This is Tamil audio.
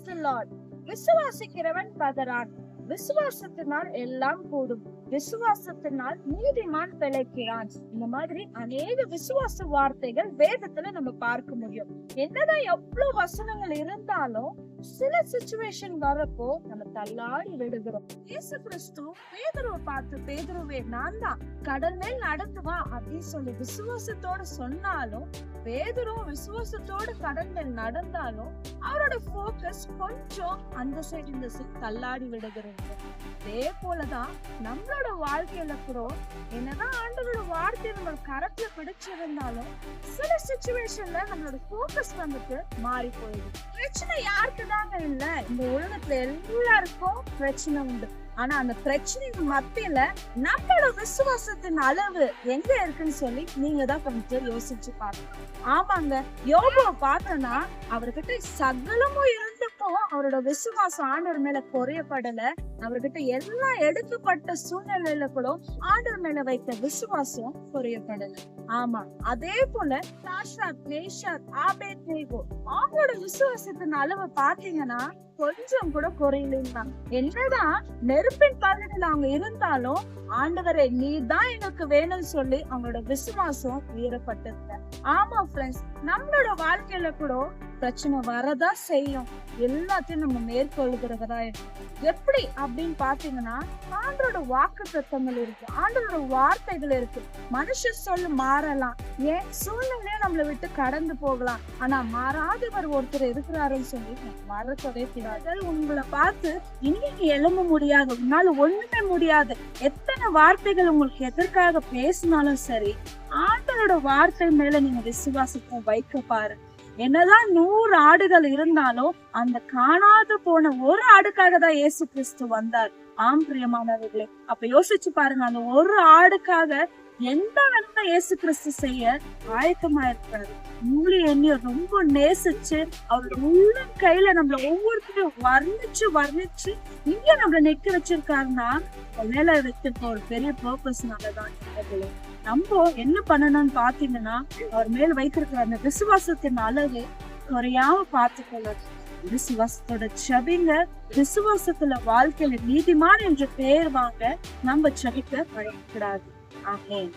Praise the Lord. விசுவாசிக்கிறவன் பதறான். விசுவாசத்தினால் எல்லாம் கூடும். விசுவாசத்தினால் நீதிமான் பிழைக்கிறான். இந்த மாதிரி அநேக விசுவாச வார்த்தைகள் வேதத்துல நம்ம பார்க்க முடியும். என்னதான் எவ்வளவு வசனங்கள் இருந்தாலும் சில சிச்சுவேஷன் வரப்போ நம்ம தள்ளாடி விடுகிறோம். இயேசு கிறிஸ்து பேதுருவை பார்த்து, பேதுருவே நான் தான், கடல் மேல் நடத்துவா அப்படின்னு சொல்லி விசுவாசத்தோட சொன்னாலும், பேதுரும் விசுவாசத்தோட கடல் மேல் நடந்தாலும் அவரோட போக்கஸ் கொஞ்சம் அந்த சைடு இந்த சைடு தள்ளாடி விடுகிறது. அதே போலதான் நம்மளோட வாழ்க்கையில கூட என்னதான் ஆண்டவரோட வார்த்தை நம்ம கரத்துல பிடிச்சிருந்தாலும் சில சிச்சுவேஷன்ல நம்மளோட போக்கஸ் வந்துட்டு மாறி போயிடுது. பிரச்சனை யாருக்கு தாங்க இல்ல, இந்த உலகத்துல எல்லாருக்கும் பிரச்சனை உண்டு. ஆனா அந்த பிரச்சனைக்கு மத்தியில நம்மளோட விசுவாசத்தின் அளவு எங்க இருக்குன்னு சொல்லி நீங்க தான் கொஞ்சம் யோசிச்சு பாருங்க. ஆமாங்க, யோபுவை பார்த்தோம்னா அவர்கிட்ட சகலமும் இருந்தப்போ அவரோட விசுவாசம் ஆண்டவர் மேல குறையப்படல. அவர்கிட்ட எல்லாம் எடுக்கப்பட்ட சூழ்நிலையில கூட ஆண்டவர் மேல வைத்த விசுவாசம் குறையப்படல. ஆமா, அதே போல அவங்களோட விசுவாசத்தின் அளவை பாத்தீங்கன்னா கொஞ்சம் கூட குறையில. என்னதான் நெருப்பின் பகுதியில் அவங்க இருந்தாலும் ஆண்டவரை நீ தான் எனக்கு வேணும்னு சொல்லி அவங்களோட விசுவாசம் உயரப்பட்டது. ஆமா ஃப்ரெண்ட்ஸ், நம்மளோட வாழ்க்கையில கூட பிரச்சனை வரதான் செய்யும். எல்லாத்தையும் நம்ம மேற்கொள்கிறதா இருக்கும். எப்படி அப்படின்னு பாத்தீங்கன்னா ஆண்டோட வாக்கு தத்தங்கள் இருக்கு, ஆண்டோட வார்த்தைகள் இருக்கு. மனுஷ சொல்லு மாறலாம், ஏன் சூழ்நிலையே நம்மளை விட்டு கடந்து போகலாம், ஆனா மாறாதவர் ஒருத்தர் இருக்கிறாருன்னு சொல்லி மறக்கவே கூடாது. உங்களை பார்த்து இன்னைக்கு எழும்ப முடியாது, உன்னால ஒண்ணுமே முடியாது, எத்தனை வார்த்தைகள் உங்களுக்கு எதற்காக பேசினாலும் சரி, ஆண்டவரோட வார்த்தை மேல நீங்க விசுவாசத்தை வைக்க பாரு. என்னதான் 100 ஆடுகள் இருந்தாலும் அந்த காணாது போன ஒரு ஆடுக்காக தான் இயேசு கிறிஸ்து வந்தார். ஆம் பிரியமானவர்களே, அப்ப யோசிச்சு பாருங்க, அந்த ஒரு ஆடுக்காக எந்த வேணும்னா இயேசு கிறிஸ்து செய்ய ஆயத்தமா இருக்கிறாரு. உங்களை என்னைய ரொம்ப நேசிச்சு அவரோட உள்ள கையில நம்மள ஒவ்வொருத்தரையும் வர்ணிச்சு இங்க நம்மள நிக்க வச்சிருக்காருன்னா மேல வச்சிருக்க ஒரு பெரிய பர்பஸ்னாலதான். நம்ம என்ன பண்ணணும்னு பாத்தீங்கன்னா அவர் மேல வைத்திருக்கிற அந்த விசுவாசத்தின் அளவு குறையாம பார்த்துக்கொள்ள விசுவாசத்தோட செபிங்க. விசுவாசத்துல வாழ்க்கையில நீதிமான் என்ற பெயர் வாங்க நம்ம செபிக்க பழகக்கூடாது. ஆமென்.